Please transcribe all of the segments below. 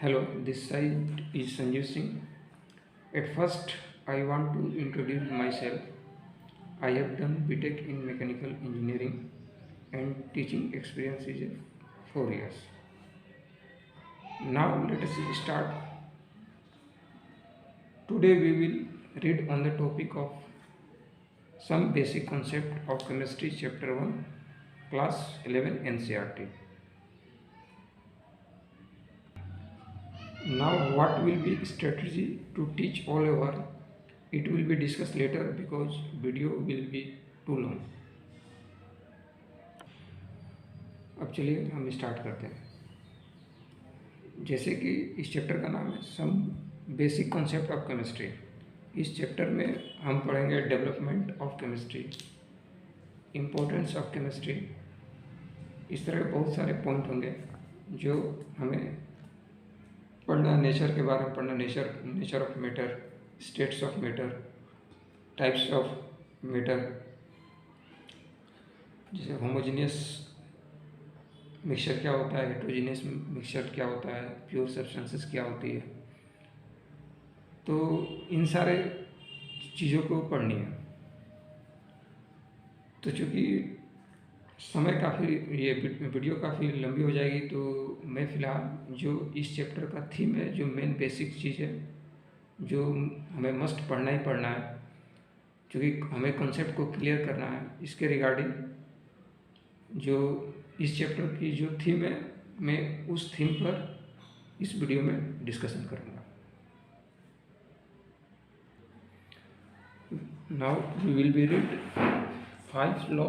Hello, this side is Sanjeev Singh. At first, I want to introduce myself. I have done BTech in Mechanical Engineering and teaching experience is 4 years. Now let us start. Today we will read on the topic of some basic concept of chemistry chapter 1 class 11 NCERT. Now what will be strategy to teach all over? It will be discussed later because video will be too long. अब चलिए हम start करते हैं। जैसे कि इस chapter का नाम है some basic concept of chemistry. इस चैप्टर में हम पढ़ेंगे development of chemistry, importance of chemistry. इस तरह के बहुत सारे पॉइंट होंगे जो हमें पढ़ना, नेचर के बारे में पढ़ना, nature of matter, states of matter, types of matter, जैसे होमोजीनियस मिक्सचर क्या होता है, हेट्रोजीनियस मिक्सचर क्या होता है, प्योर सब्सटेंसेस क्या होती है। तो इन सारे चीज़ों को पढ़नी है। तो चूँकि समय काफ़ी, ये वीडियो काफ़ी लंबी हो जाएगी, तो मैं फ़िलहाल जो इस चैप्टर का थीम है, जो मेन बेसिक चीज़ है, जो हमें मस्ट पढ़ना ही पढ़ना है, क्योंकि हमें कॉन्सेप्ट को क्लियर करना है, इसके रिगार्डिंग जो इस चैप्टर की जो थीम है, मैं उस थीम पर इस वीडियो में डिस्कशन करूँगा। Now we will be read 5 law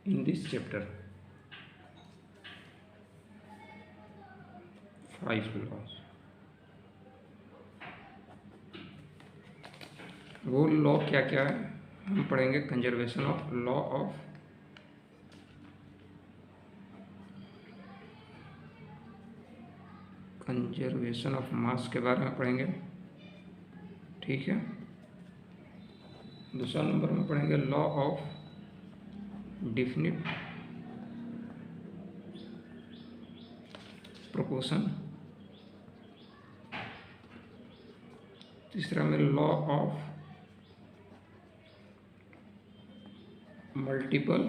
in this chapter. 5 laws. वो लॉ क्या क्या है हम पढ़ेंगे। Conservation of law of conservation of mass के बारे में पढ़ेंगे, ठीक है। दूसरा नंबर में पढ़ेंगे लॉ ऑफ डेफिनिट प्रोपोर्शन। तीसरा में लॉ ऑफ मल्टीपल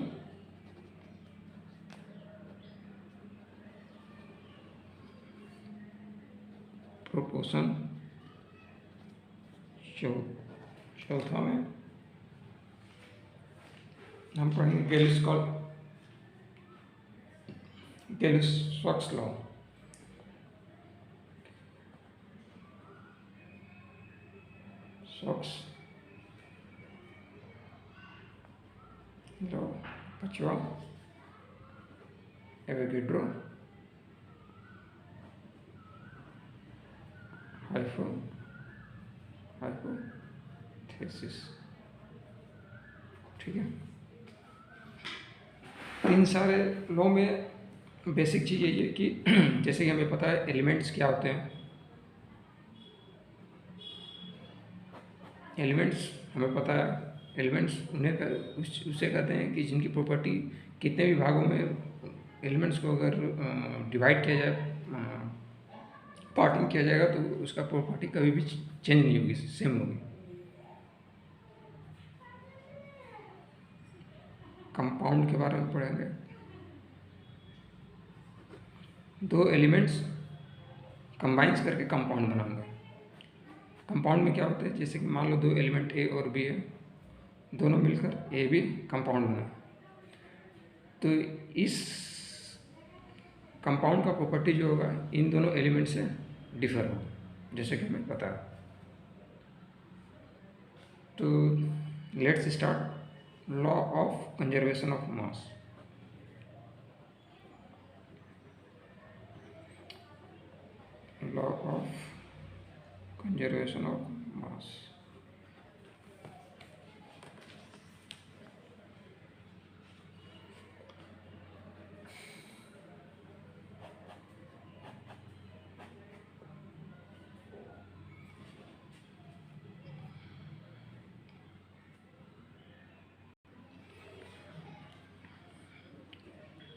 प्रोपोर्शन। चौथा में हम पढ़ेंगे गैलिस-स्टोक्स लॉ। Stokes law. पांचवा एवोगैड्रो हाइपोथेसिस, ठीक है। इन सारे लॉ में बेसिक चीज़ यही है कि जैसे कि हमें पता है एलिमेंट्स क्या होते हैं। एलिमेंट्स हमें पता है, एलिमेंट्स उससे कहते हैं कि जिनकी प्रॉपर्टी कितने भी भागों में एलिमेंट्स को अगर डिवाइड किया जाए, पार्टिंग किया जाएगा, तो उसका प्रॉपर्टी कभी भी चेंज नहीं होगी, सेम होगी। कंपाउंड के बारे में पढ़ेंगे। दो एलिमेंट्स कंबाइंस करके कंपाउंड बनाएंगे। कंपाउंड में क्या होता है, जैसे कि मान लो दो एलिमेंट ए और बी है, दोनों मिलकर ए बी कंपाउंड बना, तो इस कंपाउंड का प्रॉपर्टी जो होगा इन दोनों एलिमेंट से डिफर होगा, जैसे कि हमें पता है। तो let's start law of conservation of mass. Law of conservation of मास।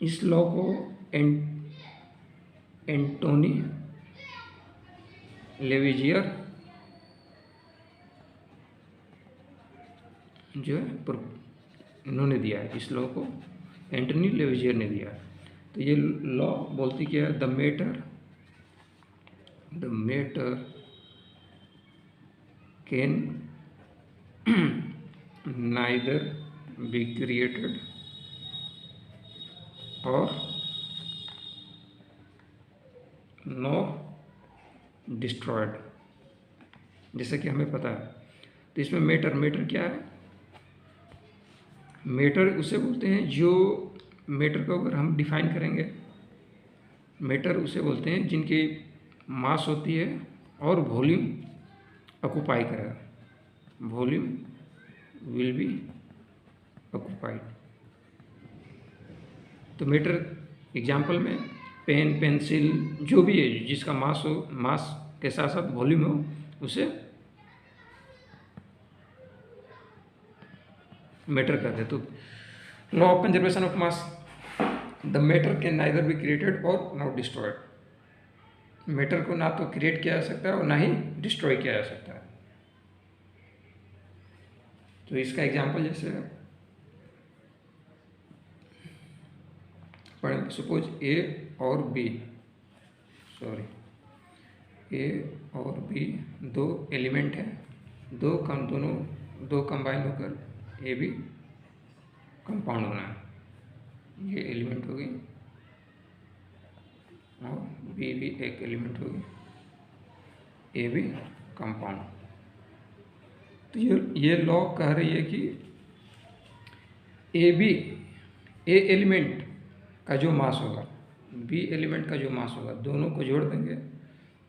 इस लॉ को एंटोनी लेविजियर जो है इन्होंने दिया है, इस लॉ को एंटनी लेविजियर ने दिया है। तो ये लॉ बोलती क्या है, the matter can neither be created और नो डिस्ट्रॉयड। जैसे कि हमें पता है, तो इसमें मैटर क्या है, मैटर उसे बोलते हैं जो मैटर को अगर हम डिफाइन करेंगे, मैटर उसे बोलते हैं जिनकी मास होती है और वॉल्यूम ऑक्यूपाई करेगा, वॉल्यूम विल बी ऑक्यूपाइड। तो मैटर एग्जाम्पल में पेन, पेंसिल, जो भी है जिसका मास हो, मास के साथ साथ वॉल्यूम हो, उसे मैटर कहते हैं। तो law of conservation of mass, the matter can neither be created और नॉट डिस्ट्रॉयड। मैटर को ना तो क्रिएट किया जा सकता है और ना ही डिस्ट्रॉय किया जा सकता है। तो इसका एग्जाम्पल जैसे पढ़ें, सपोज ए और बी दो एलिमेंट हैं, दो कंबाइन होकर ए बी कंपाउंड बना है। ये एलिमेंट हो गई और बी भी एक एलिमेंट होगी, ए बी कंपाउंड। तो ये लॉ कह रही है कि ए एलिमेंट का जो मास होगा, बी एलिमेंट का जो मास होगा, दोनों को जोड़ देंगे,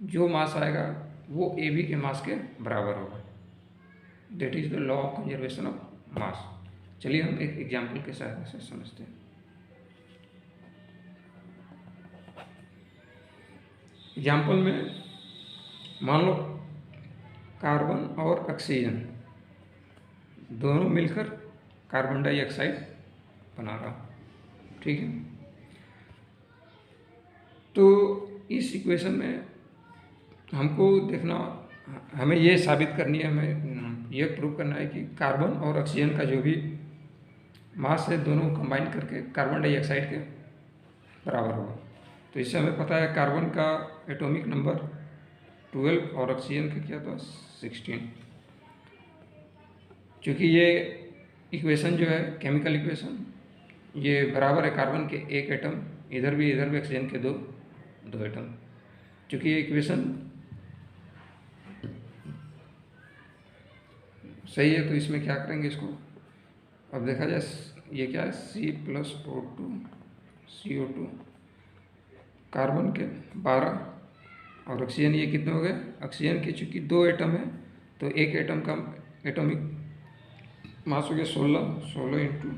जो मास आएगा वो ए बी के मास के बराबर होगा। That is the law of conservation of मास। चलिए हम एक एग्जाम्पल के सहायता से समझते हैं। एग्जाम्पल में मान लो कार्बन और ऑक्सीजन दोनों मिलकर कार्बन डाइऑक्साइड बना रहा, ठीक है। तो इस इक्वेशन में हमको देखना, हमें ये साबित करनी है, हमें ये प्रूव करना है कि कार्बन और ऑक्सीजन का जो भी मास है, दोनों कंबाइन करके कार्बन डाइऑक्साइड के बराबर होगा। तो इससे हमें पता है कार्बन का एटॉमिक नंबर 12 और ऑक्सीजन का क्या था 16। क्योंकि ये इक्वेशन जो है केमिकल इक्वेशन, ये बराबर है कार्बन के एक एटम, इधर भी ऑक्सीजन के दो एटम। क्योंकि ये इक्वेशन सही है, तो इसमें क्या करेंगे, इसको अब देखा जाए, ये क्या है C+O2 CO2, कार्बन के 12 और ऑक्सीजन ये कितने हो गए, ऑक्सीजन के चूँकि दो एटम है तो एक एटम का एटॉमिक मास हो गया 16 इंटू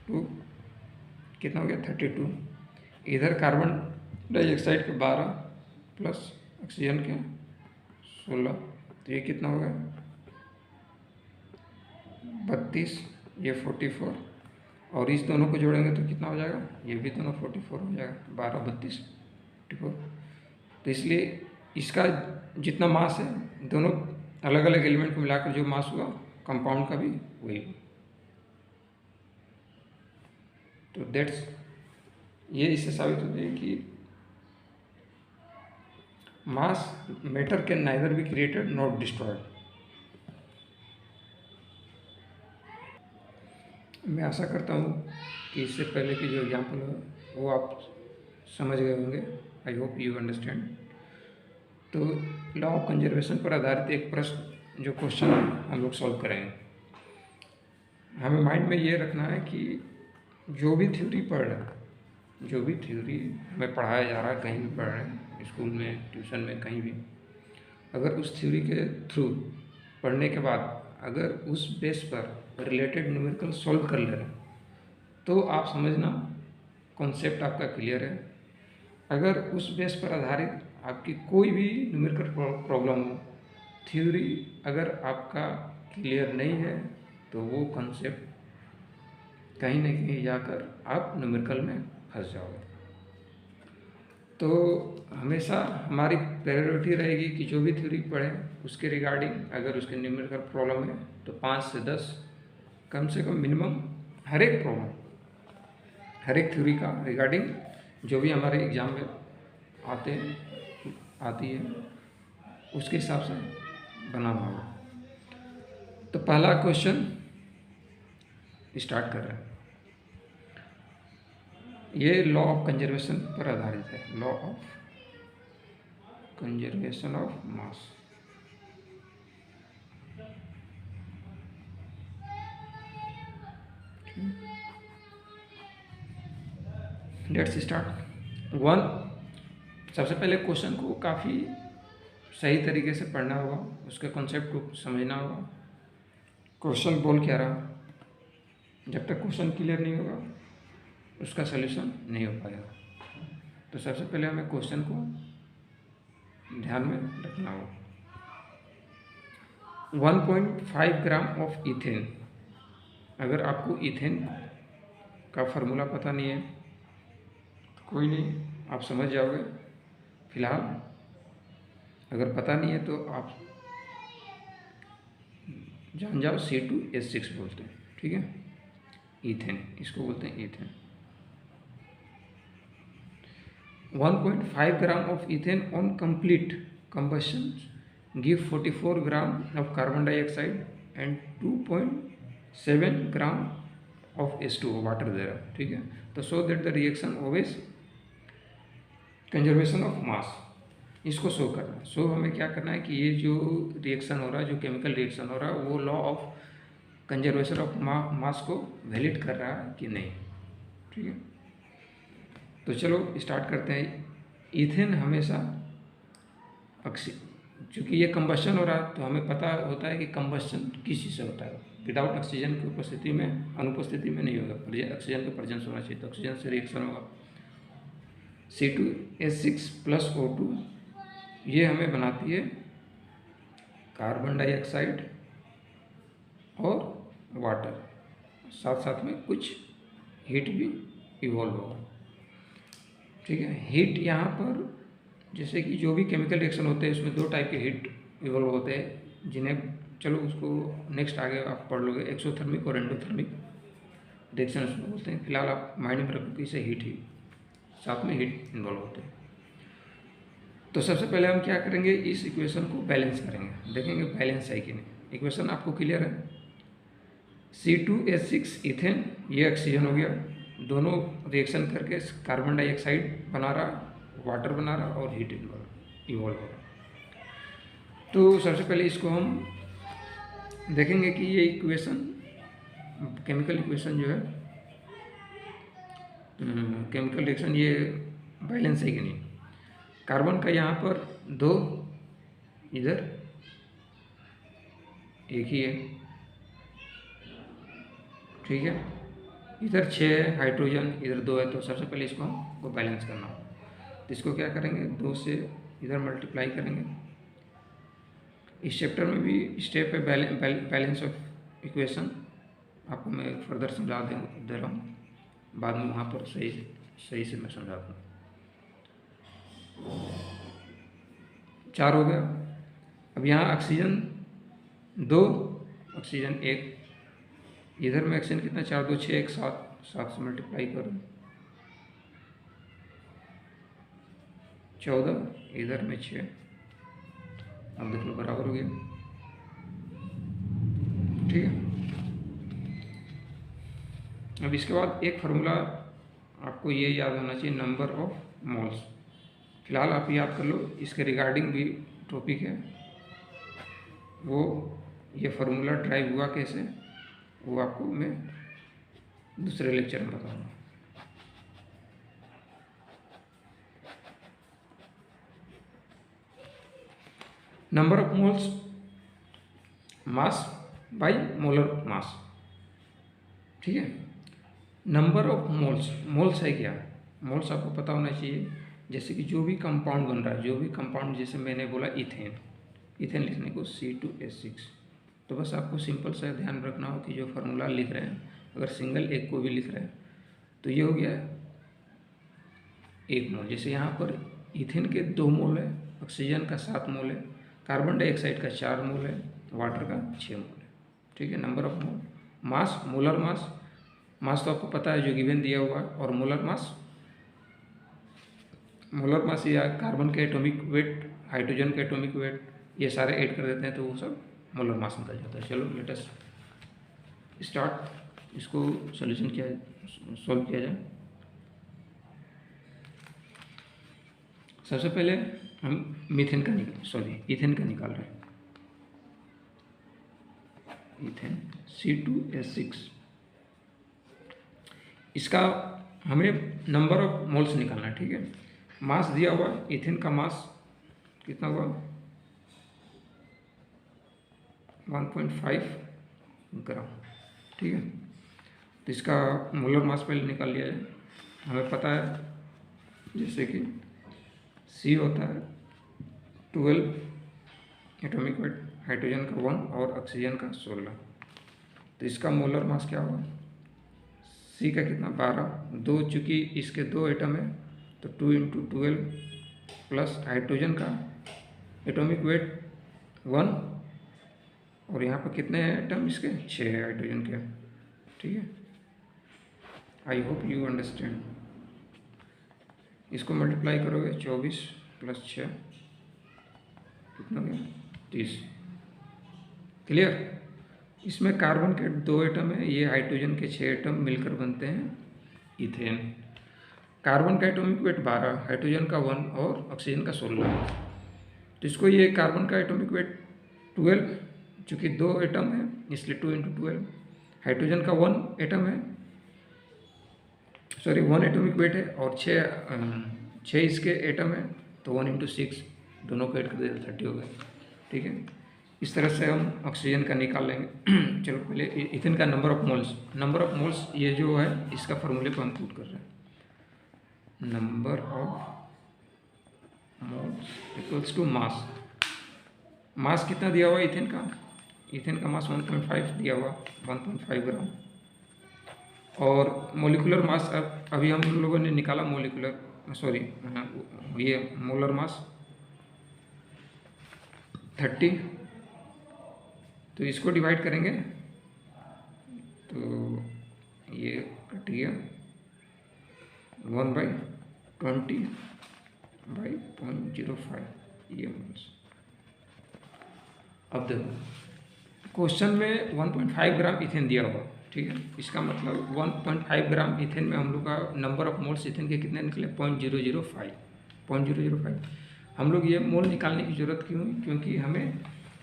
2 कितना हो गया 32। इधर कार्बन डाइऑक्साइड के 12 प्लस ऑक्सीजन के 16, तो ये कितना हो गया 32, ये 44, और इस दोनों को जोड़ेंगे तो कितना हो जाएगा, ये भी दोनों 44 हो जाएगा, 12 32 44। तो इसलिए इसका जितना मास है, दोनों अलग अलग एलिमेंट को मिलाकर जो मास हुआ कंपाउंड का भी वही। तो दैट्स, ये इससे साबित होता है कि mass matter can neither be created not destroyed. मैं आशा करता हूँ कि इससे पहले की जो एग्जाम्पल है वो आप समझ गए होंगे। I hope you understand. तो लॉ ऑफ कंजर्वेशन पर आधारित एक प्रश्न, जो क्वेश्चन हम लोग सॉल्व करेंगे। हमें माइंड में ये रखना है कि जो भी थ्योरी पढ़ रहे हैं, जो भी थ्योरी हमें पढ़ाया जा रहा है, कहीं भी पढ़ रहे हैं, स्कूल में, ट्यूशन में, कहीं भी, अगर उस थ्योरी के थ्रू पढ़ने के बाद अगर उस बेस पर रिलेटेड न्यूमेरिकल सॉल्व कर ले रहे हैं तो आप समझना कॉन्सेप्ट आपका क्लियर है। अगर उस बेस पर आधारित आपकी कोई भी न्यूमेरिकल प्रॉब्लम हो, थ्योरी अगर आपका क्लियर नहीं है, तो वो कॉन्सेप्ट कहीं न कहीं जाकर आप न्यूमेरिकल में फंस जाओगे। तो हमेशा हमारी प्रायोरिटी रहेगी कि जो भी थ्योरी पढ़ें उसके रिगार्डिंग अगर उसके न्यूमेरिकल प्रॉब्लम है तो 5 से 10 कम से कम मिनिमम हर एक प्रॉब्लम, हर एक थ्योरी का रिगार्डिंग जो भी हमारे एग्ज़ाम में आती है उसके हिसाब से बनाना होगा। तो पहला क्वेश्चन स्टार्ट कर रहे हैं। ये लॉ ऑफ कंजर्वेशन पर आधारित है, law of conservation of mass. Let's start. One, सबसे पहले क्वेश्चन को काफ़ी सही तरीके से पढ़ना होगा, उसके कॉन्सेप्ट को समझना होगा। क्वेश्चन बोल क्या रहा, जब तक क्वेश्चन क्लियर नहीं होगा उसका सलूशन नहीं हो पाएगा। तो सबसे पहले हमें क्वेश्चन को ध्यान में रखना होगा। 1.5 ग्राम ऑफ इथेन, अगर आपको इथेन का फार्मूला पता नहीं है तो कोई नहीं, आप समझ जाओगे। फिलहाल अगर पता नहीं है तो आप जान जाओ, C2H6 बोलते हैं, ठीक है, इथेन, इसको बोलते हैं ethane. 1.5 gram of ethane on complete combustion give 44 gram of carbon dioxide and 2.7 gram of H2O water दे रहा है, ठीक है। तो so that the reaction always conservation of mass, इसको शो करना है। सो हमें क्या करना है कि ये जो रिएक्शन हो रहा है, जो केमिकल रिएक्शन हो रहा है, वो लॉ ऑफ कंजर्वेशन ऑफ मास को वैलिड कर रहा है कि नहीं, ठीक है। तो चलो स्टार्ट करते हैं। इथेन हमेशा चूँकि ये कंबशन हो रहा है तो हमें पता होता है कि कंबशन किस चीज़ से होता है, विदाउट ऑक्सीजन की उपस्थिति में, अनुपस्थिति में नहीं होगा, ऑक्सीजन का प्रेजेंस होना चाहिए। तो ऑक्सीजन से रिएक्शन होगा, C2H6 प्लस O2, ये हमें बनाती है कार्बन डाइऑक्साइड और वाटर, साथ साथ में कुछ हीट भी इवॉल्व होगा, ठीक है। हीट यहाँ पर जैसे कि जो भी केमिकल रिएक्शन होते हैं उसमें 2 टाइप के हीट इवॉल्व होते हैं, जिन्हें चलो उसको नेक्स्ट आगे आप पढ़ लोगे, एक्सोथर्मिक और एंडोथर्मिक रिएक्शन उसमें बोलते हैं। फिलहाल आप माइंड में रखो कि इसे हीट ही, साथ में हीट इन्वॉल्व होते हैं। तो सबसे पहले हम क्या करेंगे, इस इक्वेशन को बैलेंस करेंगे, देखेंगे बैलेंस है कि नहीं। इक्वेशन आपको क्लियर है, C2H6 इथेन, ये ऑक्सीजन हो गया, दोनों रिएक्शन करके कार्बन डाइऑक्साइड बना रहा, वाटर बना रहा और हीट इवॉल्व हो रहा। तो सबसे पहले इसको हम देखेंगे कि ये इक्वेशन, केमिकल इक्वेशन जो है, केमिकल रिएक्शन ये बैलेंस है कि नहीं। कार्बन का यहाँ पर 2, इधर एक ही है, ठीक है, इधर 6 है हाइड्रोजन, इधर 2 है। तो सबसे पहले इसको हमको बैलेंस करना हो, तो इसको क्या करेंगे, 2 से इधर मल्टीप्लाई करेंगे। इस चैप्टर में भी स्टेप है बैलेंस ऑफ इक्वेशन, आपको मैं फर्दर समझा दे रहा हूँ, बाद में वहाँ पर सही से मैं समझा दूँ। 4 हो गया। अब यहाँ ऑक्सीजन 2, ऑक्सीजन 1, इधर में ऑक्सीजन कितना, 4 2 6 1 7 से मल्टीप्लाई करो, 14, इधर में 6, अब देख लो बराबर हो गया, ठीक है। अब इसके बाद एक फार्मूला आपको ये याद होना चाहिए, नंबर ऑफ मोल्स। फिलहाल आप याद कर लो, इसके रिगार्डिंग भी टॉपिक है, वो ये फार्मूला ड्राइव हुआ कैसे, वो आपको मैं दूसरे लेक्चर में बताऊंगा। Number of moles mass by molar mass, ठीक है। नंबर ऑफ मोल्स, मोल्स है क्या, मोल्स आपको पता होना चाहिए। जैसे कि जो भी कंपाउंड बन रहा है, जो भी कंपाउंड, जैसे मैंने बोला इथेन, इथेन लिखने को C2H6, तो बस आपको सिंपल सा ध्यान रखना हो कि जो फार्मूला लिख रहे हैं, अगर सिंगल एक को भी लिख रहे हैं तो ये हो गया 1 मोल। जैसे यहाँ पर इथेन के 2 मोल है, ऑक्सीजन का 7 मोल है, कार्बन डाइऑक्साइड का 4 मोल है, वाटर का 6 मोल है। ठीक है, number of mole. Mass, molar mass, mass तो आपको पता है जो गिवन दिया हुआ है, और मोलर मास या कार्बन के एटॉमिक वेट, हाइड्रोजन के एटॉमिक वेट, ये सारे ऐड कर देते हैं तो वो सब मोलर मास निकल जाता है। चलो लेट अस स्टार्ट, इसको सॉल्यूशन किया, सॉल्व किया जाए। सबसे पहले हम इथेन का निकाल रहे हैं। इथेन C2H6, इसका हमें नंबर ऑफ मोल्स निकालना है। ठीक है, मास दिया हुआ, इथेन का मास कितना हुआ, 1.5 ग्राम। ठीक है, तो इसका मोलर मास पहले निकाल लिया जाए। हमें पता है जैसे कि C होता है 12 एटॉमिक वेट, हाइड्रोजन का 1 और ऑक्सीजन का 16। तो इसका मोलर मास क्या होगा, C का कितना 12, 2 चूँकि इसके 2 एटम है तो 2 × 12 प्लस हाइड्रोजन का एटॉमिक वेट 1, और यहाँ पर कितने एटम इसके 6 है हाइड्रोजन के। ठीक है, आई होप यू अंडरस्टैंड। इसको मल्टीप्लाई करोगे 24 + 6 कितना हो गया, 30। क्लियर। इसमें कार्बन के 2 एटम है, ये हाइड्रोजन के 6 एटम मिलकर बनते हैं इथेन। कार्बन का एटॉमिक वेट 12, हाइड्रोजन का 1 और ऑक्सीजन का 16। तो इसको ये कार्बन का एटॉमिक वेट 12, चूँकि 2 एटम है इसलिए 2 × 12, हाइड्रोजन का 1 एटम है, सॉरी 1 एटॉमिक वेट है, और 6 इसके एटम है तो 1 × 6, दोनों को ऐड कर देते 30 हो गए। ठीक है, इस तरह से हम ऑक्सीजन का निकाल लेंगे। चलो पहले इथेन का नंबर ऑफ मोल्स ये जो है इसका फॉर्मूले को हम पुट कर रहे हैं। Number of moles equals to mass. Mass कितना दिया हुआ है इथेन का मास 1.5 दिया हुआ, 1.5 ग्राम। और मोलिकुलर मास अभी हम लोगों ने निकाला, ये मोलर मास 30। तो इसको डिवाइड करेंगे तो ये कट गया 1/20/0.05 ये मोल्स। अब देखो क्वेश्चन में 1.5 ग्राम इथेन दिया हुआ। ठीक है, इसका मतलब 1.5 ग्राम इथेन में हम लोग का नंबर ऑफ मोल्स इथेन के कितने निकले, 0.005। हम लोग ये मोल निकालने की ज़रूरत क्यों है, क्योंकि हमें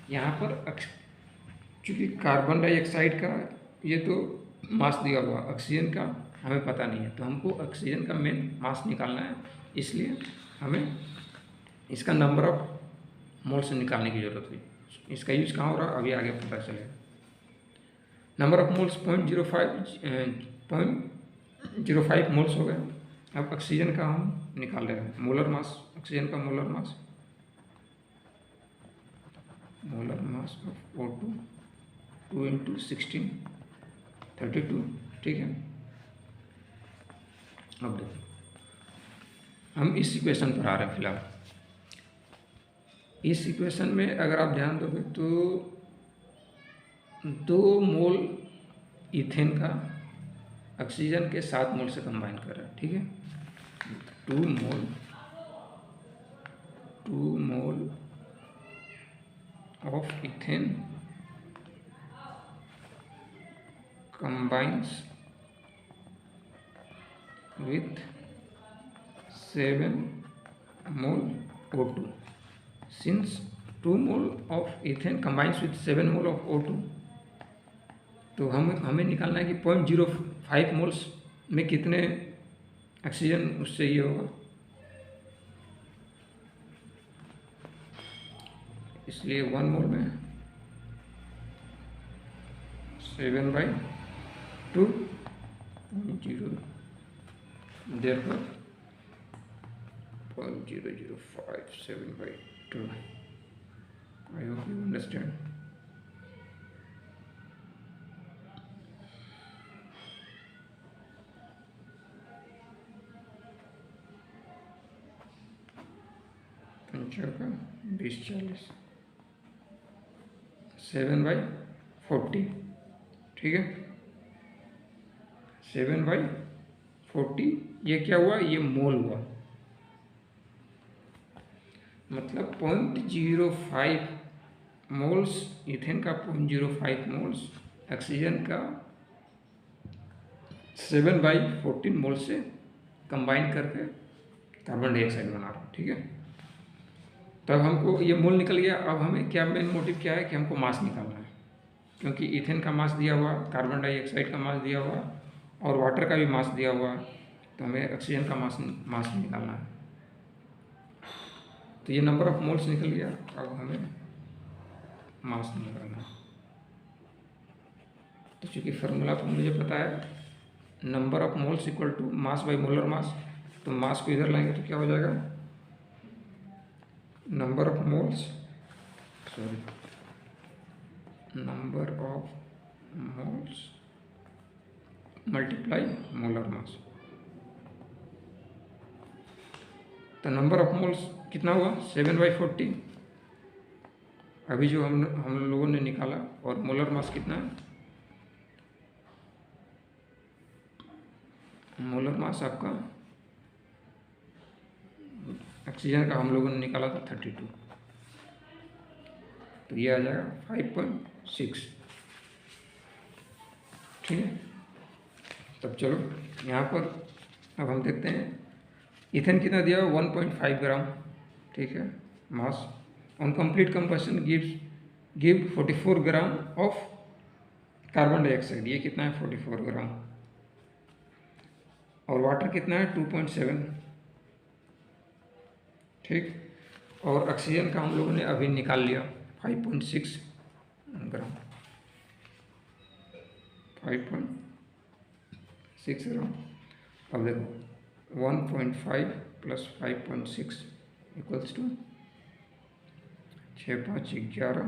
यहाँ पर चूँकि कार्बन डाइऑक्साइड का ये तो मास दिया हुआ, ऑक्सीजन का हमें पता नहीं है, तो हमको ऑक्सीजन का मेन मास निकालना है, इसलिए हमें इसका नंबर ऑफ मोल्स निकालने की ज़रूरत हुई। इसका यूज कहाँ हो रहा है अभी आगे पता चलेगा। नंबर ऑफ मोल्स 0.05 मोल्स हो गए। अब ऑक्सीजन का हम निकाल रहे हैं मोलर मास, ऑक्सीजन का मोलर मास ऑफ O2 2 × 16 32। ठीक है, अब देखो हम इस इक्वेशन पर आ रहे हैं फिलहाल। इस इक्वेशन में अगर आप ध्यान दोगे तो 2 मोल इथेन का ऑक्सीजन के 7 मोल से कंबाइन कर रहा है। ठीक है, 2 mole of ethane combines with 7 mole O2. Since 2 mole of ethane combines with 7 mole of O2, तो हमें निकालना है कि 0.05 मोल्स में कितने ऑक्सीजन उससे ये होगा, इसलिए 1 मोल में 7/2 0, therefore 0.0057/2. I hope you understand. चौका 20/40, 7/40, ठीक है। 7/40 ये क्या हुआ, ये मोल हुआ, मतलब 0.05 मोल्स इथेन का, 0.05 मोल्स ऑक्सीजन का 7/14 मोल से कंबाइन करके कार्बन डाइऑक्साइड बना रहा हूँ, ठीक है। तब हमको ये मोल निकल गया। अब हमें क्या मेन मोटिव क्या है कि हमको मास निकालना है, क्योंकि इथेन का मास दिया हुआ, कार्बन डाइऑक्साइड का मास दिया हुआ और वाटर का भी मास दिया हुआ, तो हमें ऑक्सीजन का मास निकालना है। तो ये नंबर ऑफ मोल्स निकल गया, अब हमें मास निकालना है। तो चूँकि फार्मूला तो मुझे पता है, number of moles equal to mass by molar mass, तो मास को इधर लाएंगे तो क्या हो जाएगा, number of moles multiply molar mass. तो नंबर ऑफ मोल्स कितना हुआ, 7/40 अभी जो हम लोगों ने निकाला, और मोलर मास कितना है, मोलर मास आपका ऑक्सीजन का हम लोगों ने निकाला था 32, तो ये आ जाएगा 5.6, ठीक है। तब चलो यहाँ पर अब हम देखते हैं इथेन कितना दिया, 1.5 ग्राम, ठीक है, मास on complete combustion give 44 gram of carbon dioxide, ये कितना है 44 ग्राम, और वाटर कितना है 2.7, ठीक। और ऑक्सीजन का हम लोगों ने अभी निकाल लिया 5.6 ग्राम, 5.6 ग्राम। अब देखो 1.5 + 5.6 इक्वल्स टू 6 × 5 = 11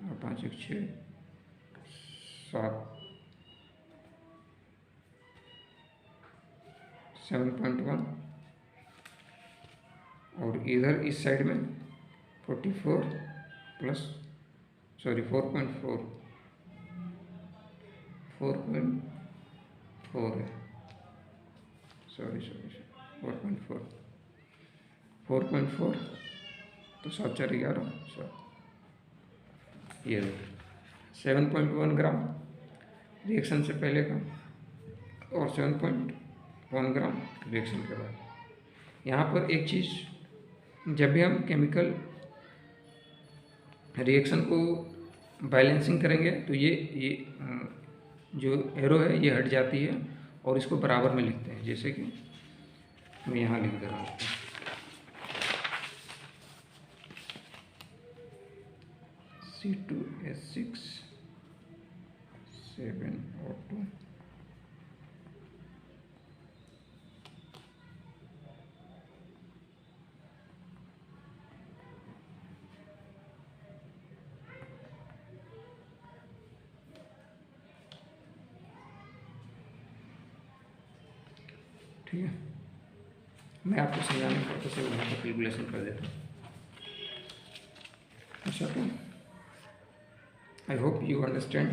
और 5 × 6 = 7, 7.1, और इधर इस साइड में 4.4 है, सॉरी 4.4 तो 7 × 4 = 11, ये 7.1 ग्राम रिएक्शन से पहले का और 7.1 ग्राम रिएक्शन के बाद। यहाँ पर एक चीज़, जब भी हम केमिकल रिएक्शन को बैलेंसिंग करेंगे तो ये जो एरो है ये हट जाती है और इसको बराबर में लिखते हैं, जैसे कि मैं यहाँ लिख दे रहा हूँ C2H6 7O2 ठीक है। मैं आपको समझाने की पर्पज से वहाँ पर कैलकुलेशन कर देता हूँ। अच्छा, तो आई होप यू अंडरस्टैंड